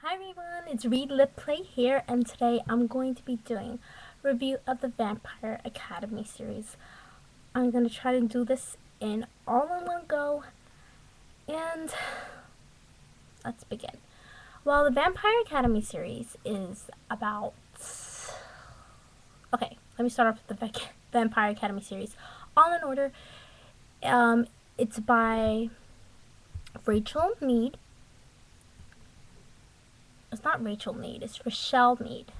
Hi everyone, it's Read Lip Play here, and today I'm going to be doing a review of the Vampire Academy series. I'm going to try to do this all in one go, and let's begin. Well, the Vampire Academy series is about... Okay, let me start off with the Vampire Academy series. All in order, it's by Richelle Mead. It's not Rachel Mead, it's Richelle Mead.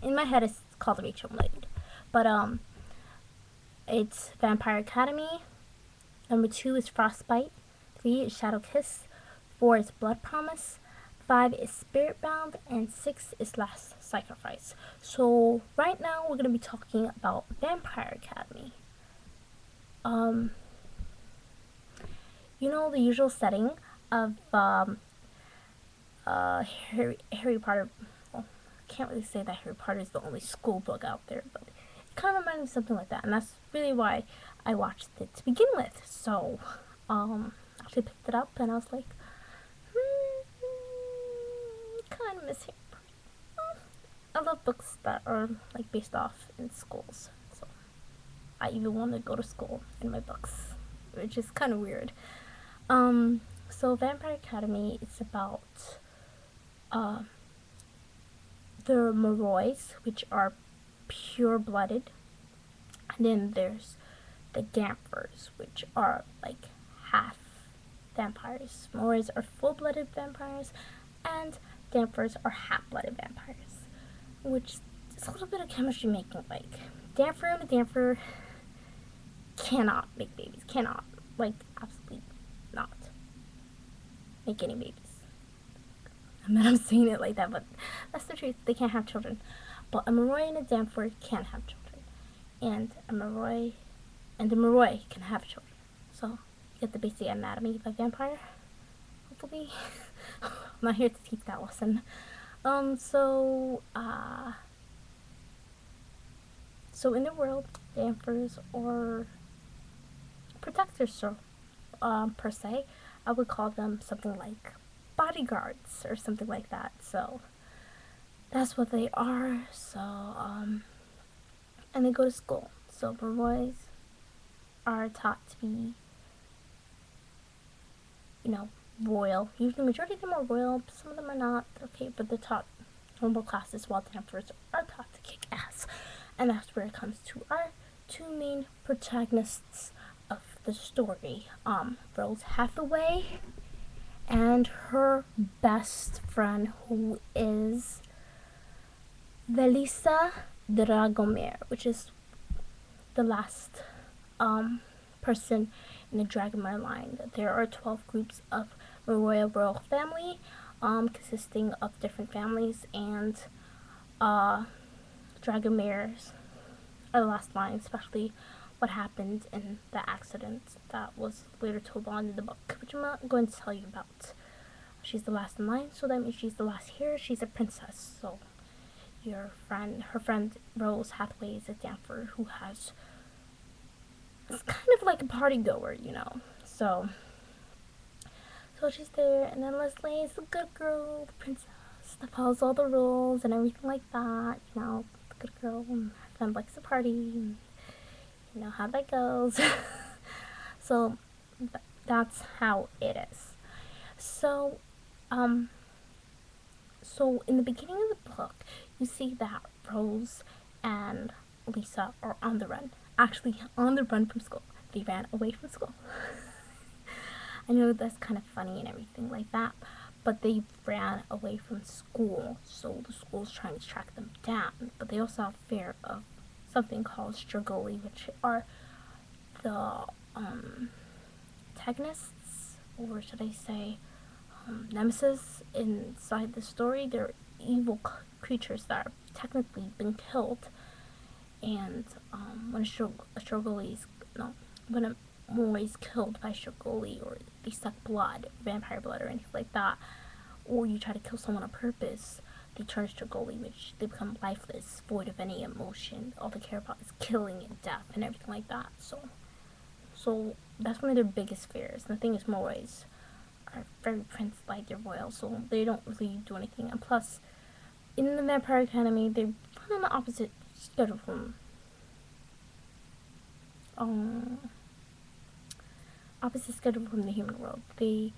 In my head, it's called Richelle Mead. But, it's Vampire Academy. Number 2 is Frostbite. 3 is Shadow Kiss. 4 is Blood Promise. 5 is Spirit Bound. And 6 is Last Sacrifice. So, right now, we're going to be talking about Vampire Academy. You know, the usual setting of Harry Potter. Well, I can't really say that Harry Potter is the only school book out there, but it kind of reminded me of something like that, and that's really why I watched it to begin with. So, I actually picked it up, and I was like, kind of miss Harry Potter. I love books that are like based off in schools, so I even want to go to school in my books, which is kind of weird. So Vampire Academy is about the Morroys, which are pure-blooded, and then there's the Dampers, which are like half vampires. Morroys are full-blooded vampires, and Dampers are half-blooded vampires, which is a little bit of chemistry making. Like, Damper and a Damper cannot make babies. Cannot. Like, absolutely not make any babies. I mean, I'm saying it like that, but that's the truth. They can't have children. But a Morroy and a Damper can have children. And a Morroy and a Morroy can have children. So, you get the basic anatomy of a vampire. Hopefully. I'm not here to teach that lesson. So in the world, Dampers or protectors, so, per se, I would call them something like bodyguards or something like that. So that's what they are. So, and they go to school. So boys are taught to be, royal. Usually, the majority of them are royal. Some of them are not. Okay, but they're taught normal classes, while the Dampers are taught to kick ass. And that's where it comes to our two main protagonists of the story. Rose Hathaway and her best friend, who is Velisa Dragomir, which is the last person in the Dragomir line. There are 12 groups of the royal family, consisting of different families, and Dragomirs are the last line, especially what happened in the accident that was later told on in the book, which I'm not going to tell you about. She's the last in line, so that means she's the last here. She's a princess, so her friend Rose Hathaway is a Damper who is kind of like a party goer, So she's there, and then Leslie is the good girl, the princess that follows all the rules and everything like that. The good girl, and her friend likes to party, and you know how that goes. So that's how it is. So, so in the beginning of the book, you see that Rose and Lisa are on the run. Actually, on the run from school. They ran away from school. I know that's kind of funny and everything like that, but they ran away from school, so the school's trying to track them down. But they also have fear of something called Strigoi, which are the antagonists, or should I say nemesis inside the story. They're evil creatures that are technically been killed, and when a Morroy is killed by Strigoi, or they suck blood, vampire blood, or anything like that, or you try to kill someone on purpose, they turn Strigoi, which they become lifeless, void of any emotion. All they care about is killing and death and everything like that. So that's one of their biggest fears. And the thing is, Morroys are very prince-like, they're royal, so they don't really do anything. And plus, in the Vampire Academy, they run on the opposite schedule from um the human world. They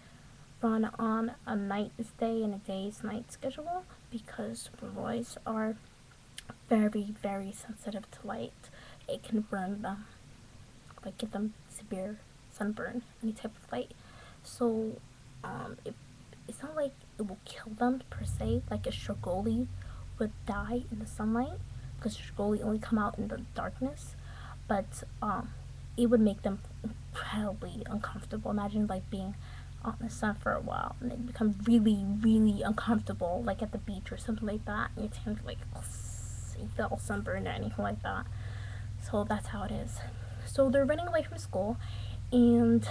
run on a night's day and a day's night schedule because boys are very, very sensitive to light. It can burn them, like give them severe sunburn, any type of light. So, it's not like it will kill them per se, like a Strigoi would die in the sunlight, because Strigoi only come out in the darkness. But it would make them incredibly uncomfortable. Imagine like being on the sun for a while and then become really, really uncomfortable, like at the beach or something like that. And your skin like you feel all sunburned or anything like that. So that's how it is. So they're running away from school, and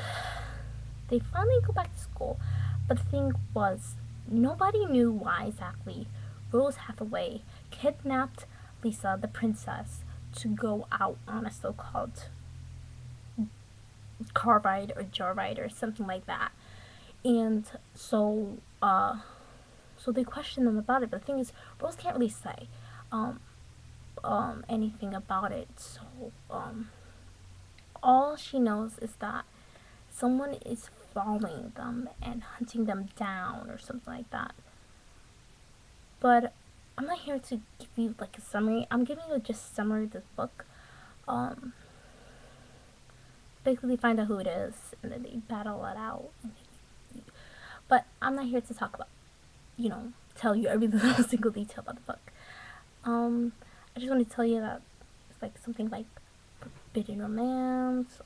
they finally go back to school. But the thing was, nobody knew why exactly Rose Hathaway kidnapped Lisa, the princess, to go out on a so-called car ride or joyride or something like that. And so they questioned them about it. But the thing is, Rose can't really say anything about it. So all she knows is that someone is following them and hunting them down or something like that. But I'm not here to give you like a summary. I'm giving you just a summary of this book. Basically find out who it is and then they battle it out. But I'm not here to talk about, tell you every little single detail about the book. I just want to tell you that it's like something like forbidden romance.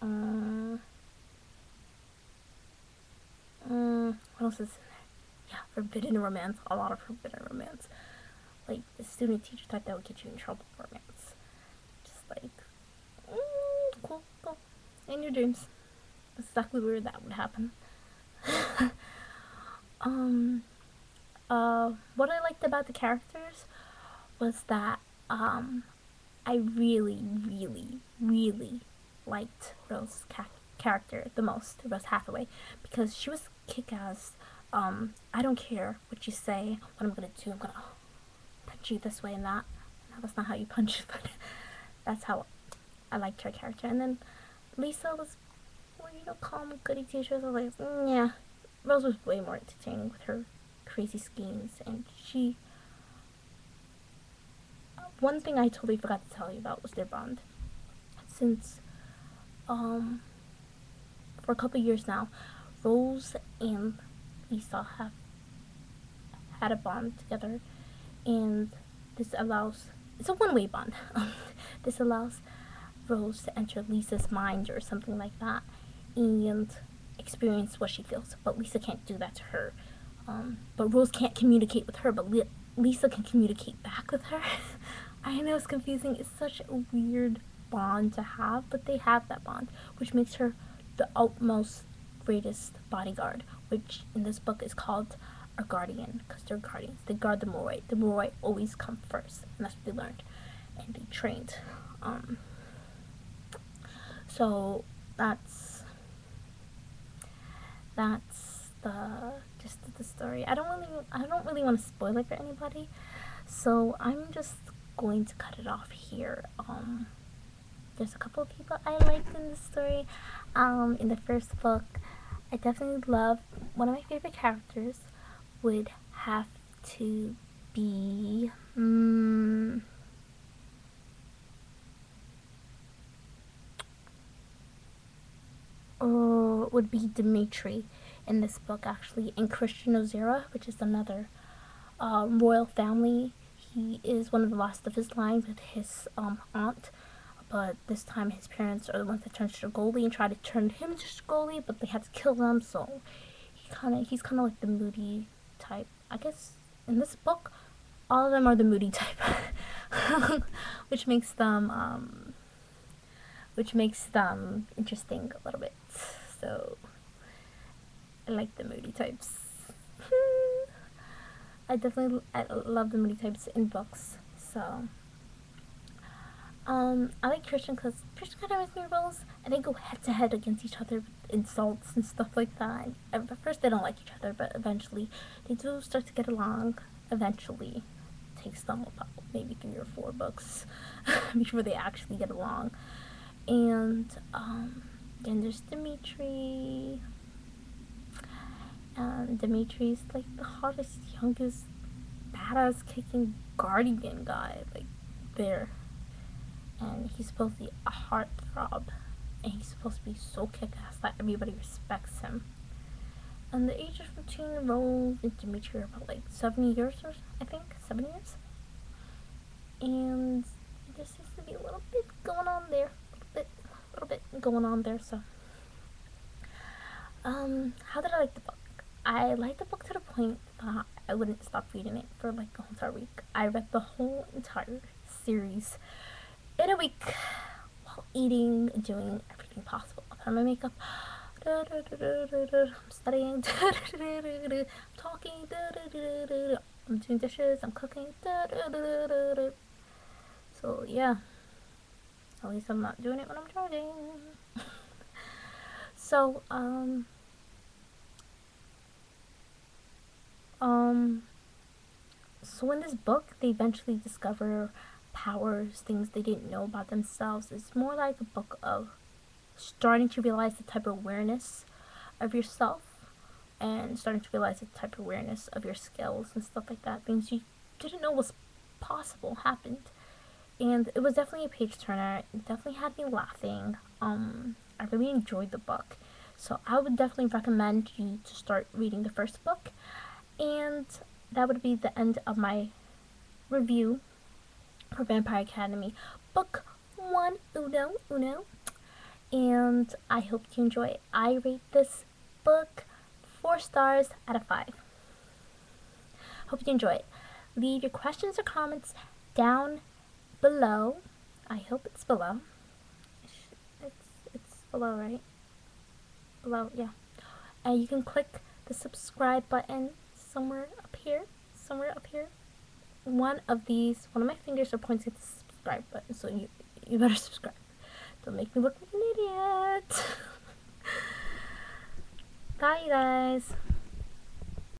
What else is in there? Yeah, forbidden romance. A lot of forbidden romance. Like the student teacher thought that would get you in trouble for romance. Just like, cool. In your dreams. That's exactly where that would happen. What I liked about the characters was that I really, really, really liked Rose's character the most, Rose Hathaway, because she was kick-ass. I don't care what you say, what I'm gonna do. I'm gonna punch you this way and that. No, that's not how you punch, but that's how I liked her character. And then Lisa was more, calm, goody teacher. So I was like, yeah. Rose was way more entertaining with her crazy schemes, and one thing I totally forgot to tell you about was their bond. Since, for a couple years now, Rose and Lisa have had a bond together, and it's a one-way bond. This allows Rose to enter Lisa's mind or something like that, and experience what she feels. But Lisa can't do that to her. But Rose can't communicate with her, but Lisa can communicate back with her. I know it's confusing. It's such a weird bond to have, but they have that bond, which makes her the utmost greatest bodyguard, which in this book is called a guardian, because they're guardians. They guard the Moroi. The Moroi always come first, and that's what they learned, and they trained. So that's the gist of the story. I don't really want to spoil it for anybody, so I'm just going to cut it off here. There's a couple of people I liked in the story. In the first book, I definitely love one of my favorite characters would have to be would be Dimitri in this book, actually, and Christian Ozera, which is another royal family. He is one of the last of his line with his aunt, but this time his parents are the ones that turned Strigoi and tried to turn him into Strigoi, but they had to kill them. So he's kind of like the moody type. I guess in this book, all of them are the moody type, which makes them interesting a little bit. So I like the moody types. I love the moody types in books. So I like Christian because Christian kind of reminds me of Rose, and they go head to head against each other with insults and stuff like that. And at first, they don't like each other, but eventually, they do start to get along. Eventually, it takes them about maybe 3 or 4 books before they actually get along. And then there's Dimitri. And Dimitri's like the hottest, youngest, badass kicking guardian guy like there. And he's supposed to be a heartthrob, and he's supposed to be so kick-ass that everybody respects him. And the ages between Rose and Dimitri are about like 7 years, or I think 7 years. And there seems to be a little bit going on there, a little bit going on there. So, how did I like the book? I liked the book to the point that I wouldn't stop reading it for like a whole entire week. I read the whole entire series in a week while eating, doing everything possible. I put on my makeup, I'm studying, I'm talking, I'm doing dishes, I'm cooking. So yeah, at least I'm not doing it when I'm driving. So so in this book, they eventually discover powers, things they didn't know about themselves. It's more like a book of starting to realize the type of awareness of yourself and starting to realize the type of awareness of your skills and stuff like that. Things you didn't know was possible happened. And it was definitely a page turner. It definitely had me laughing. I really enjoyed the book. So I would definitely recommend you to start reading the first book. And that would be the end of my review for Vampire Academy Book 1, Uno. And I hope you enjoy it. I rate this book 4 stars out of 5. Hope you enjoy it. Leave your questions or comments down below. I hope it's below. It's below, right? Below, yeah. And you can click the subscribe button somewhere up here. One of my fingers are pointing to the subscribe button, so you better subscribe. Don't make me look like an idiot. Bye, you guys.